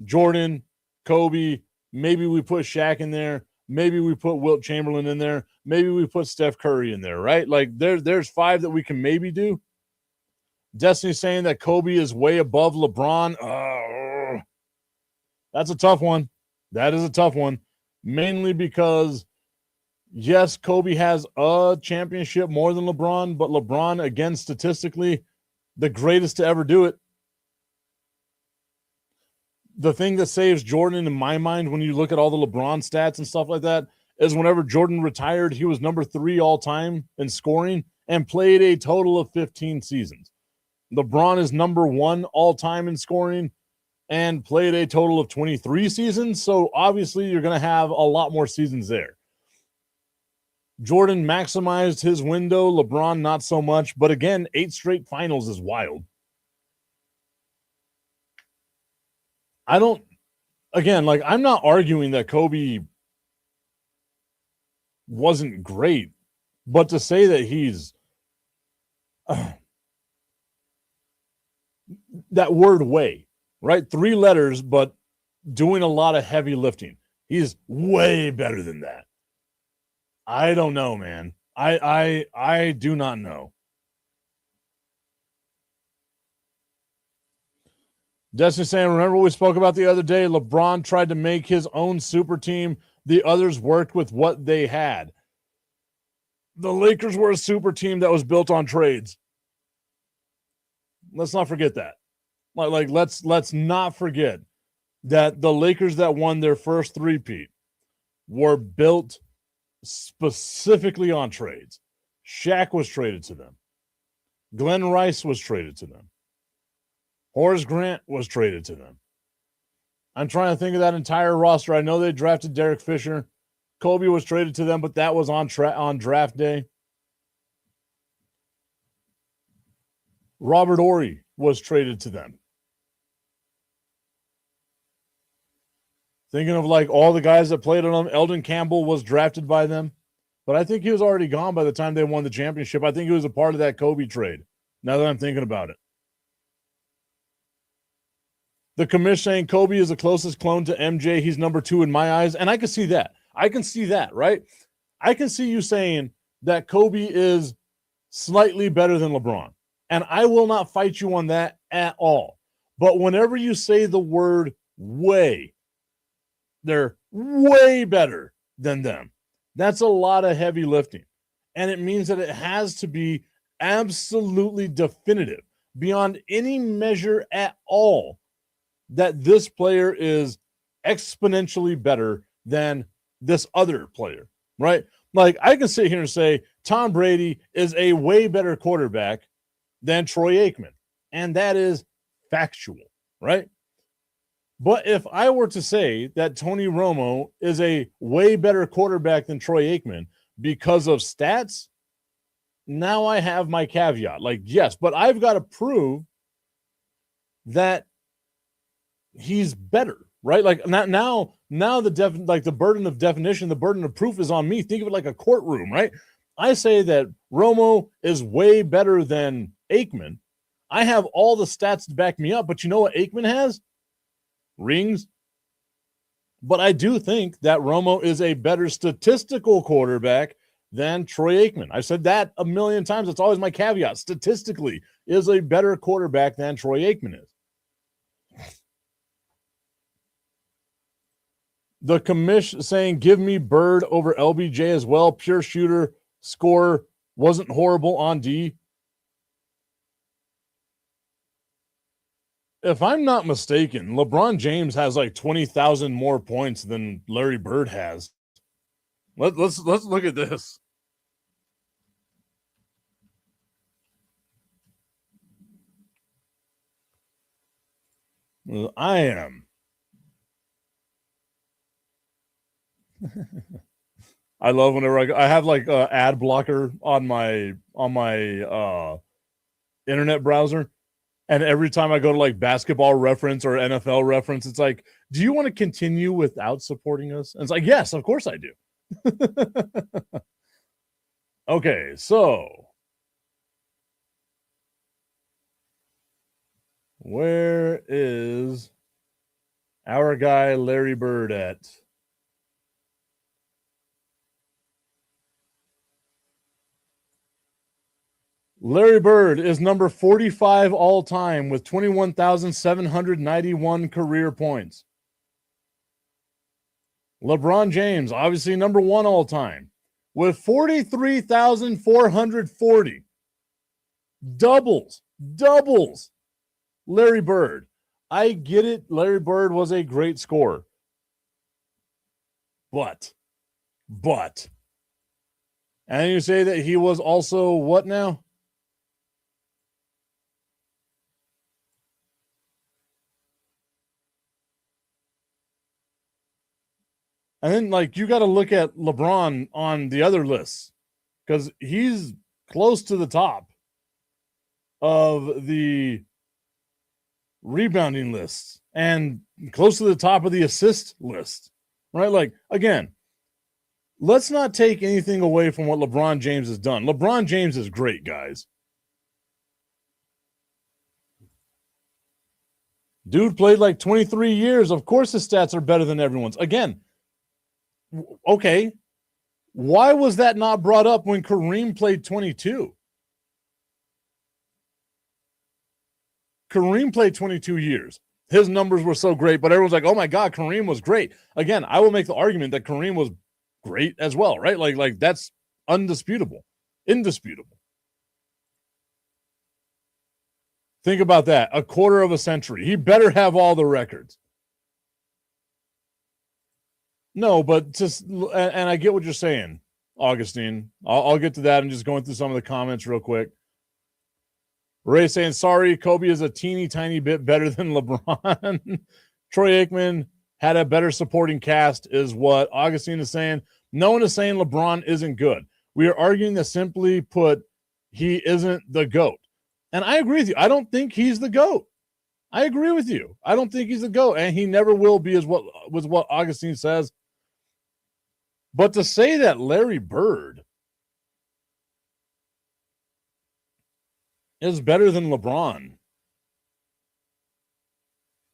Jordan, Kobe, maybe we put Shaq in there. Maybe we put Wilt Chamberlain in there. Maybe we put Steph Curry in there, right? Like there's 5 that we can maybe do. Destiny saying that Kobe is way above LeBron. That's a tough one. That is a tough one. Mainly because, yes, Kobe has a championship more than LeBron, but LeBron, again, statistically, the greatest to ever do it. The thing that saves Jordan in my mind when you look at all the LeBron stats and stuff like that is whenever Jordan retired, he was number 3 all time in scoring and played a total of 15 seasons. LeBron is number 1 all time in scoring and played a total of 23 seasons. So obviously you're going to have a lot more seasons there. Jordan maximized his window, LeBron not so much. But again, 8 straight finals is wild. I'm not arguing that Kobe wasn't great, but to say that he's that word way, right? 3 letters, but doing a lot of heavy lifting. He's way better than that. I don't know, man. I do not know. Destiny saying, remember what we spoke about the other day? LeBron tried to make his own super team. The others worked with what they had. The Lakers were a super team that was built on trades. Let's not forget that. Let's not forget that the Lakers that won their first three-peat were built specifically on trades. Shaq was traded to them. Glenn Rice was traded to them. Horace Grant was traded to them. I'm trying to think of that entire roster. I know they drafted Derek Fisher. Kobe was traded to them, but that was on draft day. Robert Horry was traded to them. Thinking of like all the guys that played on them, Eldon Campbell was drafted by them, but I think he was already gone by the time they won the championship. I think he was a part of that Kobe trade, now that I'm thinking about it. The commission saying Kobe is the closest clone to MJ. He's number 2 in my eyes, and I can see that. I can see that, right? I can see you saying that Kobe is slightly better than LeBron, and I will not fight you on that at all. But whenever you say the word way, they're way better than them. That's a lot of heavy lifting. And it means that it has to be absolutely definitive, beyond any measure at all, that this player is exponentially better than this other player, right? Like, I can sit here and say Tom Brady is a way better quarterback than Troy Aikman, and that is factual, right? But if I were to say that Tony Romo is a way better quarterback than Troy Aikman because of stats, now I have my caveat. Like, yes, but I've got to prove that he's better, right? Like now the burden of definition, the burden of proof is on me. Think of it like a courtroom, right? I say that Romo is way better than Aikman. I have all the stats to back me up, but you know what Aikman has? Rings. But I do think that Romo is a better statistical quarterback than Troy Aikman. I've said that a million times. It's always my caveat. Statistically is a better quarterback than Troy Aikman is. The commish saying, give me Bird over LBJ as well. Pure shooter, scorer, wasn't horrible on D. If I'm not mistaken, LeBron James has like 20,000 more points than Larry Bird has. Let's look at this. I am. I love whenever I have like ad blocker on my internet browser. And every time I go to like Basketball Reference or NFL Reference, it's like, do you want to continue without supporting us? And it's like, yes, of course I do. Okay, so where is our guy Larry Bird at? Larry Bird is number 45 all time with 21,791 career points. LeBron James, obviously number 1 all time with 43,440. Doubles. Larry Bird. I get it. Larry Bird was a great scorer. But. And you say that he was also what now? And then, like, you got to look at LeBron on the other lists because he's close to the top of the rebounding lists and close to the top of the assist list, right? Like, again, let's not take anything away from what LeBron James has done. LeBron James is great, guys. Dude played like 23 years. Of course his stats are better than everyone's. Again, okay, why was that not brought up when Kareem played 22? Kareem played 22 years. His numbers were so great, but everyone's like, oh my God, Kareem was great. Again, I will make the argument that Kareem was great as well, right? Like that's indisputable. Think about that. A quarter of a century. He better have all the records. No, but just, and I get what you're saying, Augustine. I'll get to that and just going through some of the comments real quick. Ray saying, sorry, Kobe is a teeny tiny bit better than LeBron. Troy Aikman had a better supporting cast is what Augustine is saying. No one is saying LeBron isn't good. We are arguing that simply put, he isn't the GOAT. And I agree with you. I don't think he's the GOAT. I agree with you. I don't think he's the GOAT, and he never will be, is what Augustine says. But to say that Larry Bird is better than LeBron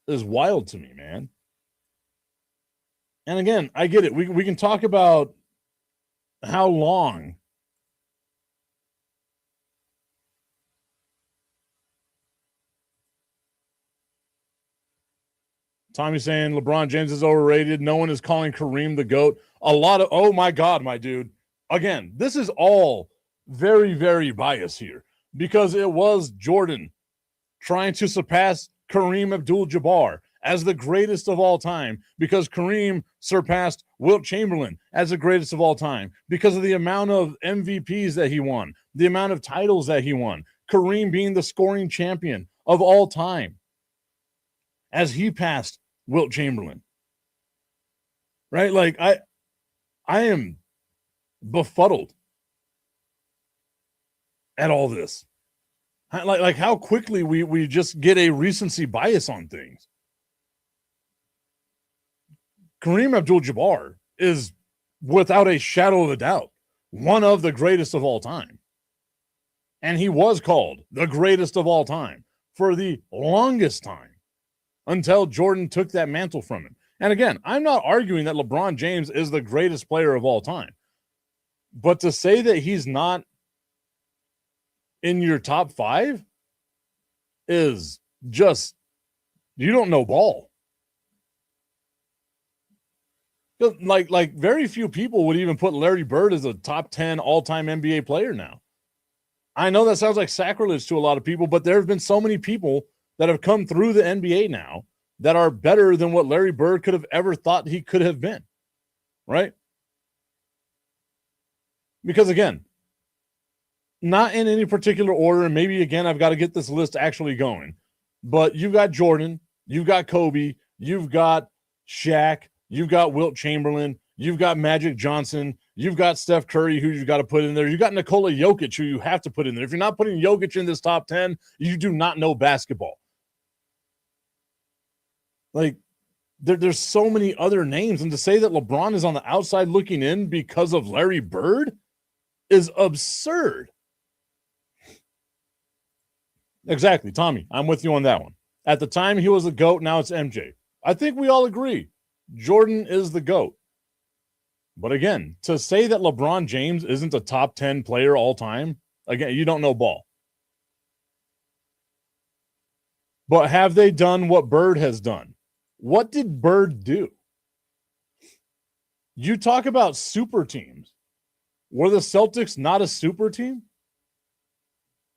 is wild to me, man. And again, I get it. We can talk about how long Tommy's saying LeBron James is overrated. No one is calling Kareem the GOAT. A lot of, oh my God, my dude. Again, this is all very, very biased here because it was Jordan trying to surpass Kareem Abdul-Jabbar as the greatest of all time because Kareem surpassed Wilt Chamberlain as the greatest of all time because of the amount of MVPs that he won, the amount of titles that he won, Kareem being the scoring champion of all time as he passed Wilt Chamberlain. Right? Like, I am befuddled at all this. Like how quickly we just get a recency bias on things. Kareem Abdul-Jabbar is, without a shadow of a doubt, one of the greatest of all time. And he was called the greatest of all time for the longest time until Jordan took that mantle from him. And again, I'm not arguing that LeBron James is the greatest player of all time. But to say that he's not in your top 5 is just, you don't know ball. Like very few people would even put Larry Bird as a top 10 all-time NBA player now. I know that sounds like sacrilege to a lot of people, but there have been so many people that have come through the NBA now that are better than what Larry Bird could have ever thought he could have been, right? Because again, not in any particular order, and maybe again, I've got to get this list actually going, but you've got Jordan, you've got Kobe, you've got Shaq, you've got Wilt Chamberlain, you've got Magic Johnson, you've got Steph Curry, who you've got to put in there. You've got Nikola Jokic, who you have to put in there. If you're not putting Jokic in this top 10, you do not know basketball. Like, there's so many other names. And to say that LeBron is on the outside looking in because of Larry Bird is absurd. Exactly, Tommy. I'm with you on that one. At the time, he was the GOAT. Now it's MJ. I think we all agree. Jordan is the GOAT. But again, to say that LeBron James isn't a top 10 player all time, again, you don't know ball. But have they done what Bird has done? What did Bird do? You talk about super teams. Were the Celtics not a super team?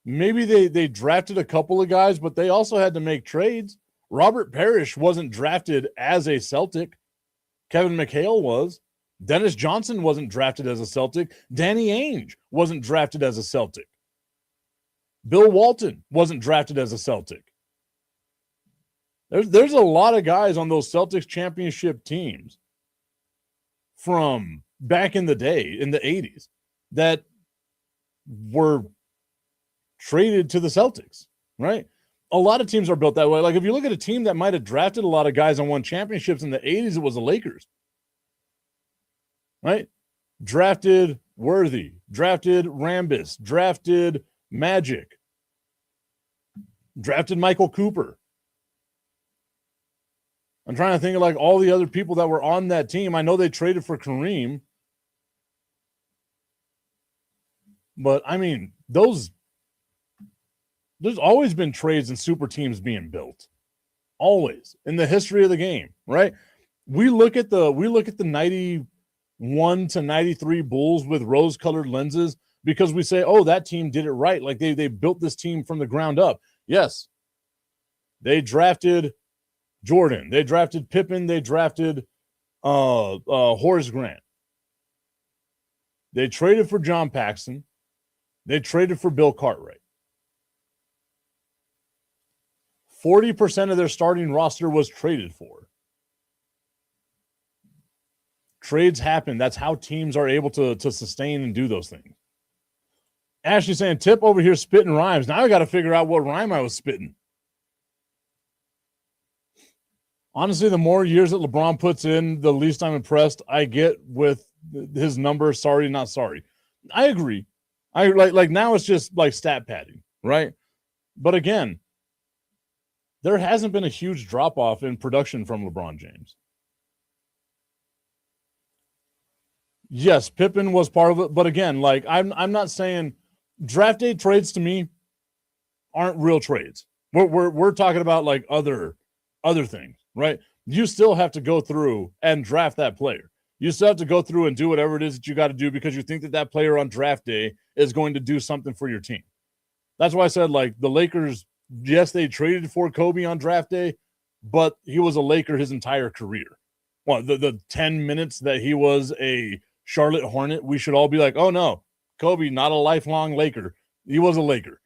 Maybe they drafted a couple of guys, but they also had to make trades. Robert Parrish wasn't drafted as a Celtic. Kevin McHale was. Dennis Johnson wasn't drafted as a Celtic. Danny Ainge wasn't drafted as a Celtic. Bill Walton wasn't drafted as a Celtic. There's a lot of guys on those Celtics championship teams from back in the day, in the 80s, that were traded to the Celtics, right? A lot of teams are built that way. Like if you look at a team that might have drafted a lot of guys and won championships in the 80s, it was the Lakers, right? Drafted Worthy, drafted Rambis, drafted Magic, drafted Michael Cooper. I'm trying to think of like all the other people that were on that team. I know they traded for Kareem. But I mean, there's always been trades and super teams being built. Always in the history of the game, right? We look at the 91 to 93 Bulls with rose-colored lenses because we say, oh, that team did it right. Like they built this team from the ground up. Yes. They drafted Jordan. They drafted Pippen. They drafted Horace Grant. They traded for John Paxson. They traded for Bill Cartwright. 40% of their starting roster was traded for. Trades happen. That's how teams are able to sustain and do those things. Ashley saying, Tip over here spitting rhymes. Now I got to figure out what rhyme I was spitting. Honestly, the more years that LeBron puts in, the least I'm impressed I get with his number. Sorry, not sorry. I agree. I like now it's just like stat padding, right? But again, there hasn't been a huge drop-off in production from LeBron James. Yes, Pippen was part of it, but again, like I'm not saying draft day trades to me aren't real trades. We're talking about like other things. Right? You still have to go through and draft that player. You still have to go through and do whatever it is that you got to do because you think that player on draft day is going to do something for your team. That's why I said, like, the Lakers, yes, they traded for Kobe on draft day, but he was a Laker his entire career. Well, the 10 minutes that he was a Charlotte Hornet, we should all be like, oh, no, Kobe, not a lifelong Laker. He was a Laker.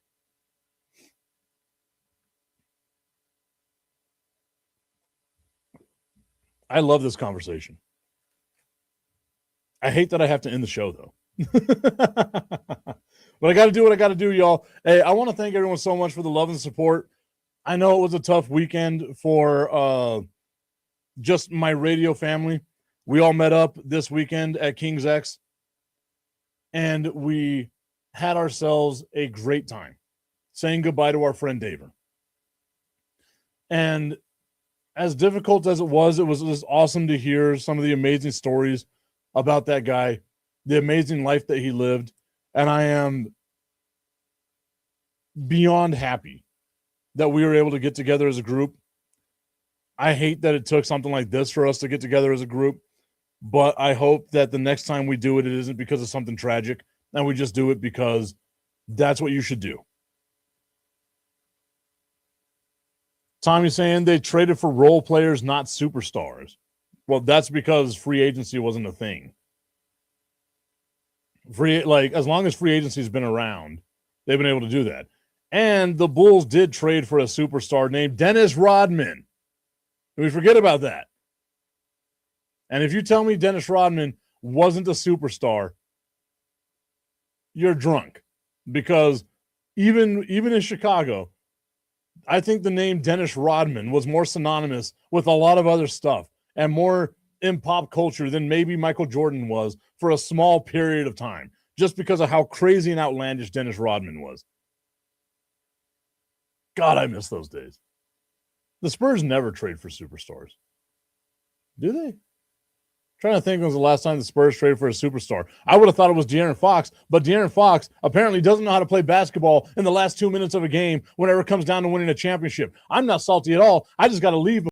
I love this conversation. I hate that I have to end the show, though. But I got to do what I got to do, y'all. Hey, I want to thank everyone so much for the love and support. I know it was a tough weekend for just my radio family. We all met up this weekend at King's X, and we had ourselves a great time saying goodbye to our friend David. And as difficult as it was just awesome to hear some of the amazing stories about that guy, the amazing life that he lived. And I am beyond happy that we were able to get together as a group. I hate that it took something like this for us to get together as a group, but I hope that the next time we do it, it isn't because of something tragic, and we just do it because that's what you should do. Tommy's saying they traded for role players, not superstars. Well, that's because free agency wasn't a thing. As long as free agency's been around, they've been able to do that. And the Bulls did trade for a superstar named Dennis Rodman. We forget about that. And if you tell me Dennis Rodman wasn't a superstar, you're drunk. Because even in Chicago, I think the name Dennis Rodman was more synonymous with a lot of other stuff and more in pop culture than maybe Michael Jordan was for a small period of time, just because of how crazy and outlandish Dennis Rodman was. God, I miss those days. The Spurs never trade for superstars. Do they? Trying to think when was the last time the Spurs traded for a superstar. I would have thought it was De'Aaron Fox, but De'Aaron Fox apparently doesn't know how to play basketball in the last 2 minutes of a game whenever it comes down to winning a championship. I'm not salty at all. I just got to leave